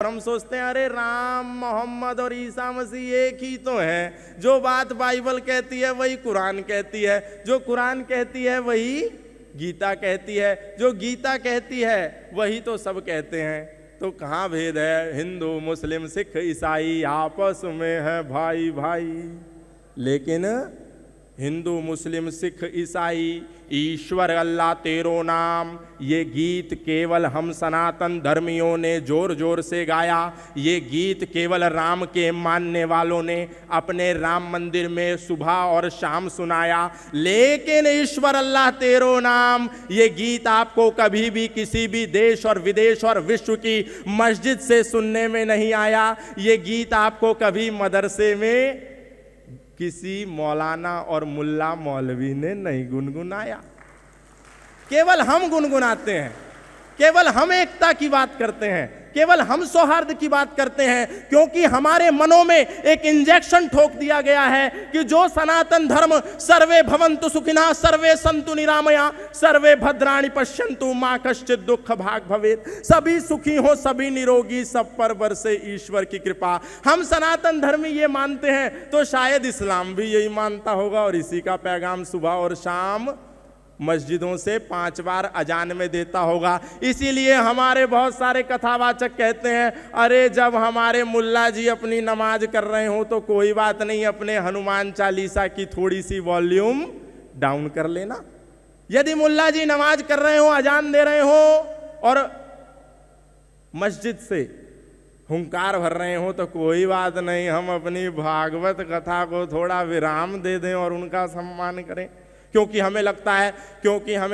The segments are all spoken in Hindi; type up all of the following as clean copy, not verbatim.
हम सोचते हैं अरे राम मोहम्मद और ईसा मसीह एक ही तो हैं, जो बात बाइबल कहती है वही कुरान कहती है, जो कुरान कहती है वही गीता कहती है, जो गीता कहती है वही तो सब कहते हैं। तो कहाँ भेद है? हिंदू मुस्लिम सिख ईसाई आपस में है भाई भाई। लेकिन हिंदू मुस्लिम सिख ईसाई ईश्वर अल्लाह तेरो नाम, ये गीत केवल हम सनातन धर्मियों ने जोर जोर से गाया। ये गीत केवल राम के मानने वालों ने अपने राम मंदिर में सुबह और शाम सुनाया। लेकिन ईश्वर अल्लाह तेरो नाम ये गीत आपको कभी भी किसी भी देश और विदेश और विश्व की मस्जिद से सुनने में नहीं आया। ये गीत आपको कभी मदरसे में किसी मौलाना और मुल्ला मौलवी ने नहीं गुनगुनाया। केवल हम गुनगुनाते हैं, केवल हम एकता की बात करते हैं, केवल हम सौहार्द की बात करते हैं, क्योंकि हमारे मनों में एक इंजेक्शन ठोक दिया गया है कि जो सनातन धर्म सर्वे भवन्तु सुखिनः सर्वे सन्तु निरामया सर्वे भद्राणि पश्यन्तु मां कश्चित् दुःख भाग भवेत्, सभी सुखी हो सभी निरोगी सब पर बरसे ईश्वर की कृपा। हम सनातन धर्मी ये मानते हैं, तो शायद इस्लाम भी यही मानता होगा और इसी का पैगाम सुबह और शाम मस्जिदों से 5 बार अजान में देता होगा। इसीलिए हमारे बहुत सारे कथावाचक कहते हैं अरे जब हमारे मुल्ला जी अपनी नमाज कर रहे हो तो कोई बात नहीं, अपने हनुमान चालीसा की थोड़ी सी वॉल्यूम डाउन कर लेना। यदि मुल्ला जी नमाज कर रहे हो, अजान दे रहे हो और मस्जिद से हुंकार भर रहे हो तो कोई बात नहीं, हम अपनी भागवत कथा को थोड़ा विराम दे दें और उनका सम्मान करें। क्योंकि हमें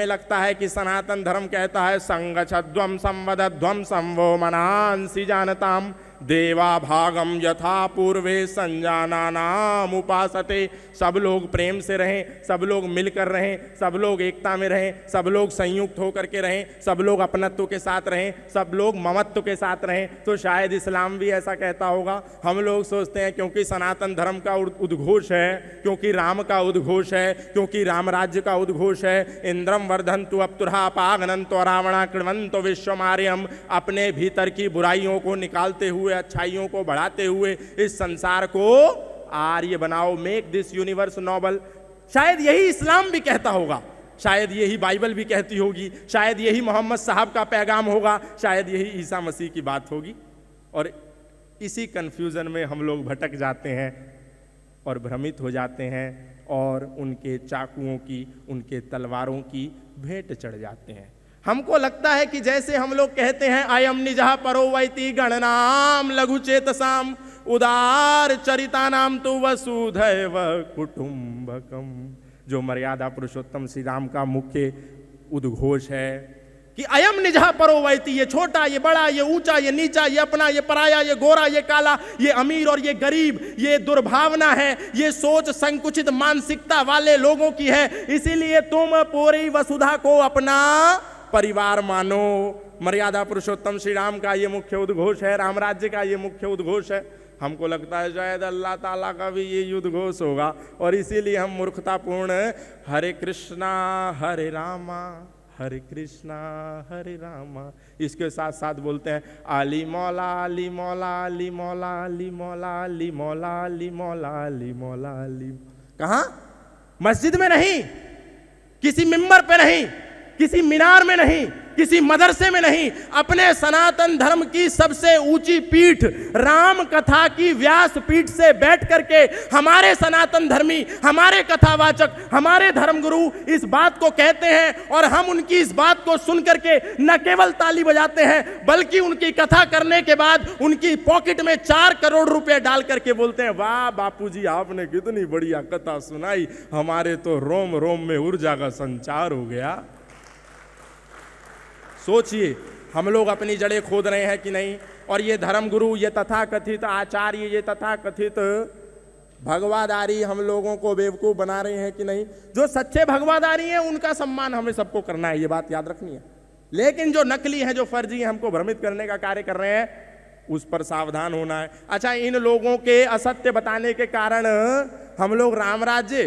लगता है कि सनातन धर्म कहता है संगच्छध्वम संवदध्वम संवो मनांसि जानताम देवा भागम यथा पूर्वे संजानानाम उपासते। सब लोग प्रेम से रहें, सब लोग मिलकर रहें, सब लोग एकता में रहें, सब लोग संयुक्त होकर के रहें, सब लोग अपनत्व के साथ रहें, सब लोग ममत्व के साथ रहें। तो शायद इस्लाम भी ऐसा कहता होगा। हम लोग सोचते हैं क्योंकि सनातन धर्म का उद्घोष है, क्योंकि राम का उद्घोष है, क्योंकि राम राज्य का उद्घोष है, इंद्रम वर्धन्तु अप्तुरहा पागनन्तो रावणा कृण्वन्तो विश्वमार्यम, अपने भीतर की बुराइयों को निकालते हुए अच्छाइयों को बढ़ाते हुए इस संसार को आर्य बनाओ, मेक दिस यूनिवर्स नोबल। शायद यही इस्लाम भी कहता होगा, शायद यही बाइबल भी कहती होगी, शायद यही मोहम्मद साहब का पैगाम होगा, शायद यही ईसा मसीह की बात होगी। और इसी कंफ्यूजन में हम लोग भटक जाते हैं और भ्रमित हो जाते हैं और उनके चाकुओं की, उनके तलवारों की भेंट चढ़ जाते हैं। हमको लगता है कि जैसे हम लोग कहते हैं अयम निजः परो वैति गणनाम लघु चेतसाम उदार चरिता नाम तो वसुधैव कुटुंबकम, जो मर्यादा पुरुषोत्तम श्री राम का मुख्य उद्घोष है कि अयम निजः परो वैति, ये छोटा, ये बड़ा, ये ऊंचा, ये नीचा, ये अपना, ये पराया, ये गोरा, ये काला, ये अमीर और ये गरीब, ये दुर्भावना है, ये सोच संकुचित मानसिकता वाले लोगों की है। इसीलिए तुम पूरी वसुधा को अपना परिवार मानो। मर्यादा पुरुषोत्तम श्री राम का ये मुख्य उद्घोष है, राम राज्य का ये मुख्य उद्घोष है। हमको लगता है शायद अल्लाह ताला का भी ये उद्घोष होगा और इसीलिए हम मूर्खतापूर्ण हरे कृष्णा हरे रामा हरे कृष्णा हरे रामा इसके साथ साथ बोलते हैं अली मौला अली मौला अली मौला अली मौला अली मौला अली मौला अली मौला अली। कहाँ? मस्जिद में नहीं, किसी मिंबर पे नहीं, किसी मीनार में नहीं, किसी मदरसे में नहीं, अपने सनातन धर्म की सबसे ऊंची पीठ राम कथा की व्यास पीठ से बैठ करके हमारे सनातन धर्मी, हमारे कथावाचक, हमारे धर्मगुरु इस बात को कहते हैं और हम उनकी इस बात को सुन करके न केवल ताली बजाते हैं बल्कि उनकी कथा करने के बाद उनकी पॉकेट में 4 करोड़ रुपए डाल करके बोलते हैं वाह बापूजी आपने कितनी बढ़िया कथा सुनाई, हमारे तो रोम रोम में ऊर्जा का संचार हो गया। सोचिए हम लोग अपनी जड़ें खोद रहे हैं कि नहीं, और ये धर्मगुरु, ये तथाकथित आचार्य, ये तथाकथित भगवादारी हम लोगों को बेवकूफ़ बना रहे हैं कि नहीं। जो सच्चे भगवादारी हैं उनका सम्मान हमें सबको करना है, ये बात याद रखनी है। लेकिन जो नकली हैं, जो फर्जी हैं, हमको भ्रमित करने का कार्य कर रहे हैं, उस पर सावधान होना है। अच्छा, इन लोगों के असत्य बताने के कारण हम लोग राम राज्य,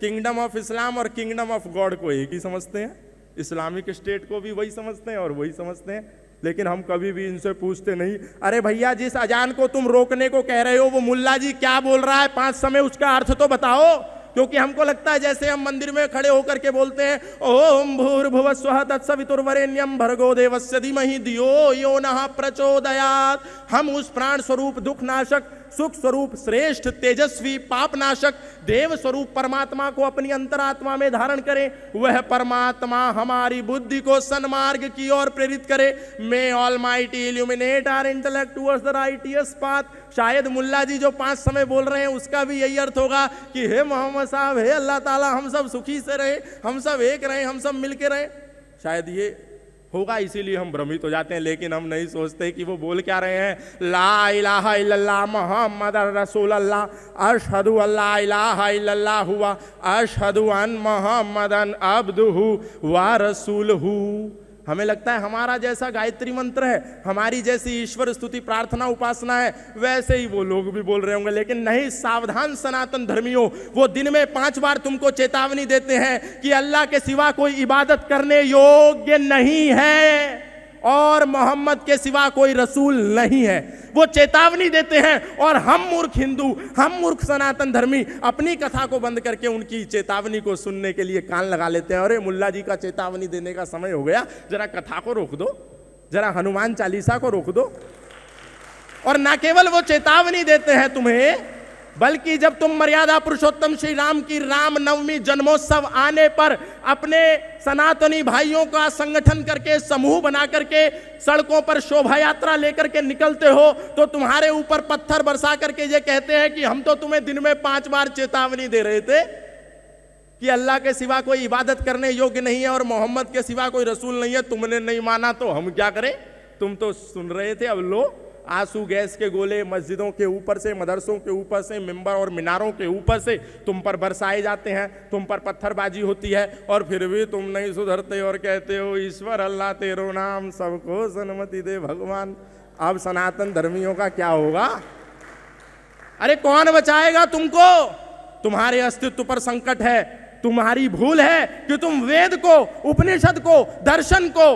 किंगडम ऑफ इस्लाम और किंगडम ऑफ गॉड को एक ही समझते हैं, इस्लामिक स्टेट को भी वही समझते हैं और वही समझते हैं। लेकिन हम कभी भी इनसे पूछते नहीं, अरे भैया जिस अजान को तुम रोकने को कह रहे हो वो मुल्ला जी क्या बोल रहा है 5 समय, उसका अर्थ तो बताओ। क्योंकि हमको लगता है जैसे हम मंदिर में खड़े होकर के बोलते हैं ओम भूर्भुवः स्वः तत्सवितुर्वरेण्यं भर्गो देवस्य धीमहि धियो यो नः प्रचोदयात्, हम उस प्राण स्वरूप दुख नाशक सुख स्वरूप श्रेष्ठ तेजस्वी पापनाशक देव स्वरूप परमात्मा को अपनी अंतरात्मा में धारण करें। वह परमात्मा हमारी बुद्धि को सन्मार्ग की ओर प्रेरित करे। May almighty illuminate our intellect towards the righteous path. शायद मुल्ला जी जो 5 समय बोल रहे हैं उसका भी यही अर्थ होगा कि हे मोहम्मद साहब, हे अल्लाह ताला, हम सब सुखी से रहे, हम सब एक रहे, हम सब मिलके रहे। शायद ये होगा, इसीलिए हम भ्रमित हो जाते हैं। लेकिन हम नहीं सोचते कि वो बोल क्या रहे हैं। ला इलाहा इल्लल्लाह मुहम्मद रसूलुल्लाह, अशहदु अल्ला इलाहा इल्लल्लाह हुआ, अशहदु अन मुहम्मदन अब्दुहु व रसूलुहु। हमें लगता है हमारा जैसा गायत्री मंत्र है, हमारी जैसी ईश्वर स्तुति प्रार्थना उपासना है, वैसे ही वो लोग भी बोल रहे होंगे। लेकिन नहीं, सावधान सनातन धर्मियों, वो दिन में 5 बार तुमको चेतावनी देते हैं कि अल्लाह के सिवा कोई इबादत करने योग्य नहीं है और मोहम्मद के सिवा कोई रसूल नहीं है। वो चेतावनी देते हैं और हम मूर्ख हिंदू, हम मूर्ख सनातन धर्मी अपनी कथा को बंद करके उनकी चेतावनी को सुनने के लिए कान लगा लेते हैं। अरे मुल्ला जी का चेतावनी देने का समय हो गया, जरा कथा को रोक दो, जरा हनुमान चालीसा को रोक दो। और ना केवल वो चेतावनी देते हैं तुम्हें, बल्कि जब तुम मर्यादा पुरुषोत्तम श्री राम की रामनवमी जन्मोत्सव आने पर अपने सनातनी भाइयों का संगठन करके समूह बना करके सड़कों पर शोभा यात्रा लेकर के निकलते हो, तो तुम्हारे ऊपर पत्थर बरसा करके ये कहते हैं कि हम तो तुम्हें दिन में 5 बार चेतावनी दे रहे थे कि अल्लाह के सिवा कोई इबादत करने योग्य नहीं है और मोहम्मद के सिवा कोई रसूल नहीं है। तुमने नहीं माना तो हम क्या करें? तुम तो सुन रहे थे, अब लो आंसू गैस के गोले मस्जिदों के ऊपर से, मदरसों के ऊपर से, मिंबर और मीनारों के ऊपर से तुम पर बरसाए जाते हैं, तुम पर पत्थरबाजी होती है और फिर भी तुम नहीं सुधरते और कहते हो ईश्वर अल्लाह तेरो नाम सबको सन्मति दे भगवान। अब सनातन धर्मियों का क्या होगा? अरे कौन बचाएगा तुमको? तुम्हारे अस्तित्व पर संकट है। तुम्हारी भूल है कि तुम वेद को, उपनिषद को, दर्शन को,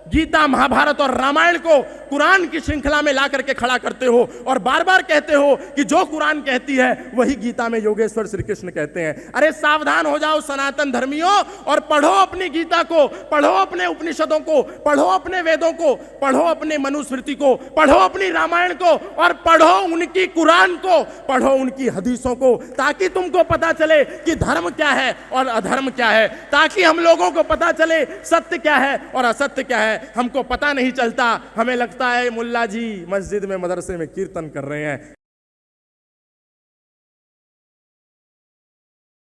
गीता, महाभारत और रामायण को कुरान की श्रृंखला में ला करके खड़ा करते हो और बार बार कहते हो कि जो कुरान कहती है वही गीता में योगेश्वर श्री कृष्ण कहते हैं। अरे सावधान हो जाओ सनातन धर्मियों और पढ़ो अपनी गीता को, पढ़ो अपने उपनिषदों को, पढ़ो अपने वेदों को, पढ़ो अपने मनुस्मृति को, पढ़ो अपनी रामायण को और पढ़ो उनकी कुरान को, पढ़ो उनकी हदीसों को, ताकि तुमको पता चले कि धर्म क्या है और अधर्म क्या है, ताकि हम लोगों को पता चले सत्य क्या है और असत्य क्या है। हमको पता नहीं चलता, हमें लगता है मुल्ला जी मस्जिद में, मदरसे में कीर्तन कर रहे हैं।